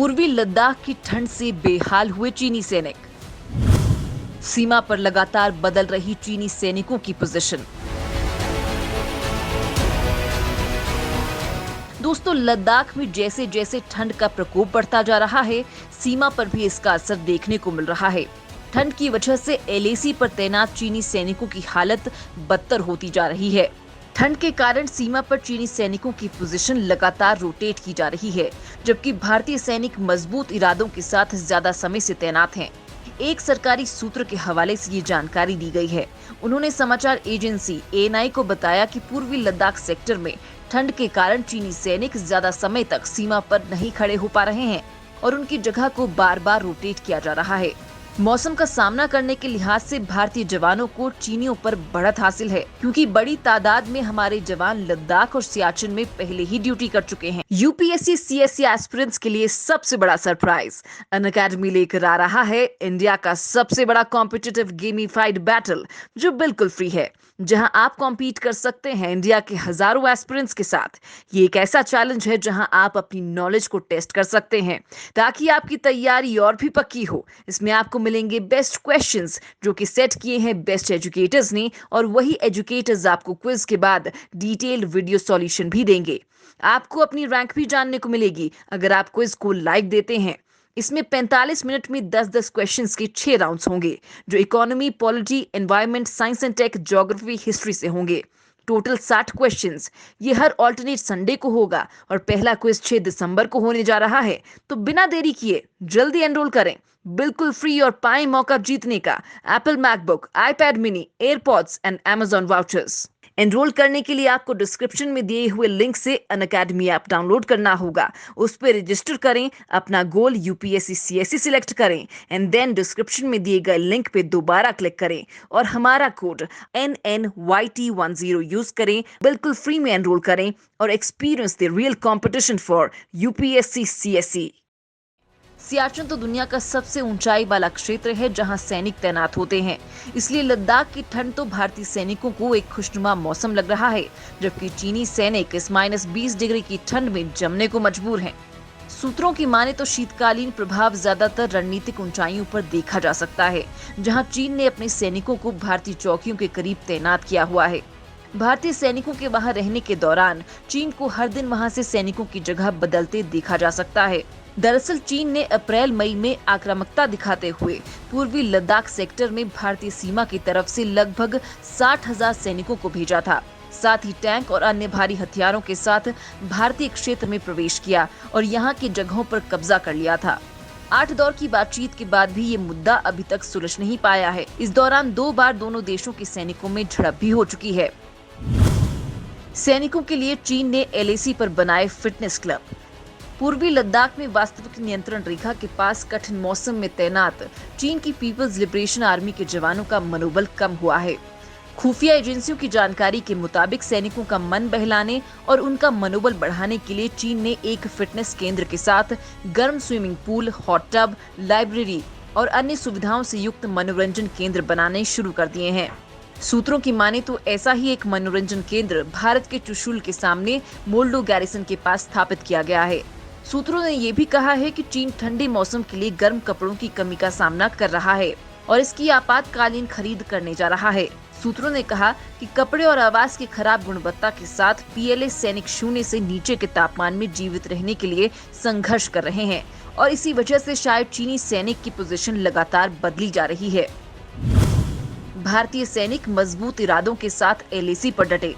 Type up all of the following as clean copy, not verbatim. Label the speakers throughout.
Speaker 1: पूर्वी लद्दाख की ठंड से बेहाल हुए चीनी सैनिक। सीमा पर लगातार बदल रही चीनी सैनिकों की पोजीशन। दोस्तों, लद्दाख में जैसे जैसे ठंड का प्रकोप बढ़ता जा रहा है, सीमा पर भी इसका असर देखने को मिल रहा है। ठंड की वजह से एलएसी पर तैनात चीनी सैनिकों की हालत बदतर होती जा रही है। ठंड के कारण सीमा पर चीनी सैनिकों की पोजीशन लगातार रोटेट की जा रही है, जबकि भारतीय सैनिक मजबूत इरादों के साथ ज्यादा समय से तैनात हैं। एक सरकारी सूत्र के हवाले से ये जानकारी दी गई है। उन्होंने समाचार एजेंसी एएनआई को बताया कि पूर्वी लद्दाख सेक्टर में ठंड के कारण चीनी सैनिक ज्यादा समय तक सीमा पर नहीं खड़े हो पा रहे हैं और उनकी जगह को बार बार रोटेट किया जा रहा है। मौसम का सामना करने के लिहाज से भारतीय जवानों को चीनियों पर बढ़त हासिल है, क्योंकि बड़ी तादाद में हमारे जवान लद्दाख और सियाचिन में पहले ही ड्यूटी कर चुके हैं। यूपीएससी सीएससी एस्पिरेंट्स के लिए सबसे बड़ा सरप्राइज, अनअकैडमी लेकर आ रहा है इंडिया का सबसे बड़ा कॉम्पिटिटिव गेमिफाइड बैटल, जो बिल्कुल फ्री है, जहां आप कॉम्पीट कर सकते हैं इंडिया के हजारों एस्पिरेंट्स के साथ। ये एक ऐसा चैलेंज है जहां आप अपनी नॉलेज को टेस्ट कर सकते हैं, ताकि आपकी तैयारी और भी पक्की हो। इसमें आपको मिलेंगे बेस्ट क्वेश्चंस, जो कि सेट किए हैं बेस्ट एजुकेटर्स ने, और वही एजुकेटर्स आपको क्विज के बाद डिटेल्ड वीडियो सॉल्यूशन भी देंगे। आपको अपनी रैंक भी जानने को मिलेगी अगर आप क्विज को लाइक देते हैं। इसमें 45 मिनट में 10-10 क्वेश्चंस के 6 राउंड्स होंगे, जो economy, polity, environment, science and tech, geography, history से होंगे। Total 60 questions. ये हर ऑल्टरनेट संडे को होगा और पहला क्विज 6 दिसंबर को होने जा रहा है। तो बिना देरी किए जल्दी एनरोल करें, बिल्कुल फ्री, और पाएं मौका जीतने का Apple MacBook, iPad mini, AirPods and Amazon vouchers. Enrol करने के लिए आपको डिस्क्रिप्शन में दिए हुए लिंक से अनअकैडमी ऐप डाउनलोड करना होगा। उस पर रजिस्टर करें, अपना गोल यूपीएससी सीएससी सिलेक्ट करें एंड देन डिस्क्रिप्शन में दिए गए लिंक पे दोबारा क्लिक करें और हमारा कोड NNYT10 यूज करें। बिल्कुल फ्री में एनरोल करें और experience the real competition for UPSC CSC. Siachen तो दुनिया का सबसे ऊंचाई वाला क्षेत्र है जहां सैनिक तैनात होते हैं, इसलिए लद्दाख की ठंड तो भारतीय सैनिकों को एक खुशनुमा मौसम लग रहा है, जबकि चीनी सैनिक इस -20 डिग्री की ठंड में जमने को मजबूर हैं। सूत्रों की माने तो शीतकालीन प्रभाव ज्यादातर रणनीतिक ऊंचाइयों पर देखा जा सकता है, जहां चीन ने अपने सैनिकों को भारतीय चौकियों के करीब तैनात किया हुआ है। भारतीय सैनिकों के वहां रहने के दौरान चीन को हर दिन वहां से सैनिकों की जगह बदलते देखा जा सकता है। दरअसल चीन ने अप्रैल-मई में आक्रामकता दिखाते हुए पूर्वी लद्दाख सेक्टर में भारतीय सीमा की तरफ से लगभग 60,000 सैनिकों को भेजा था। साथ ही टैंक और अन्य भारी हथियारों के साथ भारतीय क्षेत्र में प्रवेश किया और यहां की जगहों पर कब्जा कर लिया था। 8 दौर की बातचीत के बाद भी ये मुद्दा अभी तक सुलझ नहीं पाया है। इस दौरान 2 बार दोनों देशों के सैनिकों में झड़प भी हो चुकी है। सैनिकों के लिए चीन ने एलएसी पर बनाए फिटनेस क्लब। पूर्वी लद्दाख में वास्तविक नियंत्रण रेखा के पास कठिन मौसम में तैनात चीन की पीपल्स लिबरेशन आर्मी के जवानों का मनोबल कम हुआ है। खुफिया एजेंसियों की जानकारी के मुताबिक सैनिकों का मन बहलाने और उनका मनोबल बढ़ाने के लिए चीन ने एक फिटनेस केंद्र के साथ गर्म swimming pool, hot tub, library और अन्य सुविधाओं से युक्त मनोरंजन केंद्र बनाने शुरू कर दिए हैं। सूत्रों की माने तो ऐसा ही एक मनोरंजन केंद्र भारत के चुशुल के सामने मोल्डो गैरिसन के पास स्थापित किया गया है। सूत्रों ने ये भी कहा है कि चीन ठंडे मौसम के लिए गर्म कपड़ों की कमी का सामना कर रहा है और इसकी आपातकालीन खरीद करने जा रहा है। सूत्रों ने कहा कि कपड़े और आवास की खराब गुणवत्ता के साथ पीएलए सैनिक शून्य से नीचे के तापमान में जीवित रहने के लिए संघर्ष कर रहे हैं और इसी वजह से शायद चीनी सैनिक की पोजीशन लगातार बदली जा रही है। भारतीय सैनिक मजबूत इरादों के साथ एलएसी पर डटे।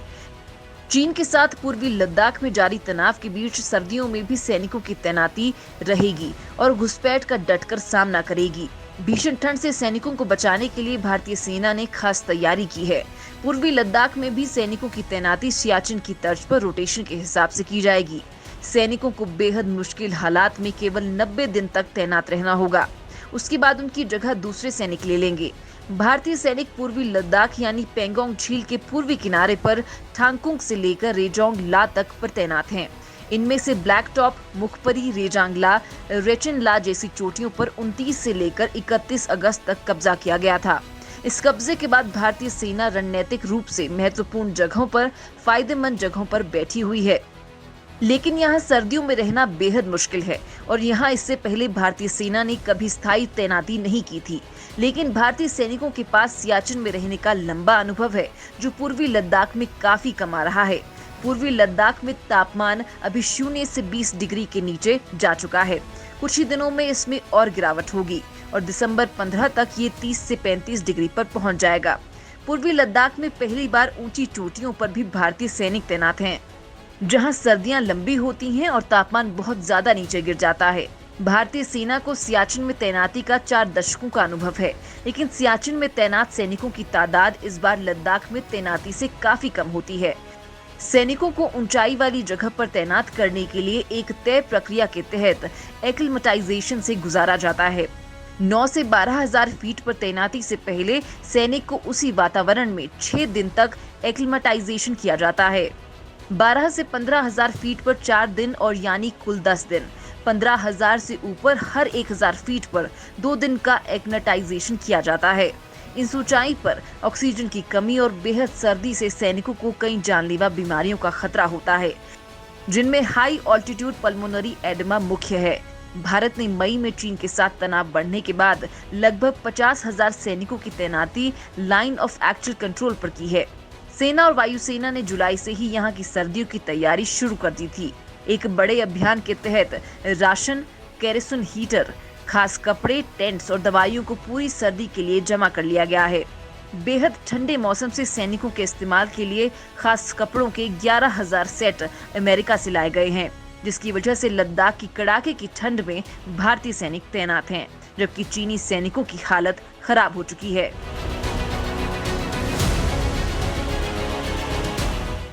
Speaker 1: चीन के साथ पूर्वी लद्दाख में जारी तनाव के बीच सर्दियों में भी सैनिकों की तैनाती रहेगी और घुसपैठ का डटकर सामना करेगी। भीषण ठंड से सैनिकों को बचाने के लिए भारतीय सेना ने खास तैयारी की है। पूर्वी लद्दाख में भी सैनिकों की तैनाती सियाचिन की तर्ज पर रोटेशन के हिसाब से की जाएगी। सैनिकों को बेहद मुश्किल हालात में केवल 90 दिन तक तैनात रहना होगा। उसके बाद उनकी जगह दूसरे सैनिक ले लेंगे। भारतीय सैनिक पूर्वी लद्दाख यानी पेंगोंग झील के पूर्वी किनारे पर थांगकुंग से लेकर रेजोंग ला तक पर तैनात हैं। इनमें से ब्लैक टॉप, मुखपरी, रेजांगला, रेचिनला जैसी चोटियों पर 29 से लेकर 31 अगस्त तक कब्जा किया गया था। इस कब्जे के बाद भारतीय सेना रणनीतिक रूप से महत्वपूर्ण जगहों पर, फायदेमंद जगहों पर बैठी हुई है, लेकिन यहाँ सर्दियों में रहना बेहद मुश्किल है और यहाँ इससे पहले भारतीय सेना ने कभी स्थायी तैनाती नहीं की थी। लेकिन भारतीय सैनिकों के पास सियाचिन में रहने का लंबा अनुभव है, जो पूर्वी लद्दाख में काफी कम आ रहा है। पूर्वी लद्दाख में तापमान अभी 0 से 20 डिग्री के नीचे जा चुका है। कुछ ही दिनों में इसमें और गिरावट होगी और दिसंबर 15 तक ये 30 से 35 डिग्री पर पहुंच जाएगा। पूर्वी लद्दाख में पहली बार ऊंची चोटियों पर भी भारतीय सैनिक तैनात हैं, जहां सर्दियां लंबी होती हैं और तापमान बहुत ज्यादा नीचे गिर जाता है। भारतीय सेना को सियाचिन में तैनाती का 4 दशकों का अनुभव है, लेकिन सियाचिन में तैनात सैनिकों की तादाद इस बार लद्दाख में तैनाती से काफी कम होती है। सैनिकों को ऊंचाई वाली जगह पर तैनात करने के लिए एक तय प्रक्रिया के तहत एक्लिमेटाइजेशन से गुजारा जाता है। 9 से 12,000 फीट पर तैनाती से पहले सैनिक को उसी वातावरण में 6 दिन तक एक्लिमेटाइजेशन किया जाता है। 12 से 15,000 फीट पर 4 दिन और यानी कुल 10 दिन। 15,000 से ऊपर हर 1,000 फीट पर 2 दिन का एक्लिमेटाइजेशन किया जाता है। इस ऊंचाई पर ऑक्सीजन की कमी और बेहद सर्दी से सैनिकों को कई जानलेवा बीमारियों का खतरा होता है, जिनमें हाई ऑल्टीट्यूड पल्मोनरी एडेमा मुख्य है। भारत ने मई में चीन के साथ तनाव बढ़ने के बाद लगभग 50,000 सैनिकों की तैनाती लाइन ऑफ एक्चुअल कंट्रोल पर की है। सेना और वायुसेना ने जुलाई से ही यहाँ की सर्दियों की तैयारी शुरू कर दी थी। एक बड़े अभियान के तहत राशन, केरोसिन हीटर, खास कपड़े, टेंट्स और दवाइयों को पूरी सर्दी के लिए जमा कर लिया गया है। बेहद ठंडे मौसम से सैनिकों के इस्तेमाल के लिए खास कपड़ों के 11,000 सेट अमेरिका से लाए गए हैं, जिसकी वजह से लद्दाख की कड़ाके की ठंड में भारतीय सैनिक तैनात हैं, जबकि चीनी सैनिकों की हालत खराब हो चुकी है।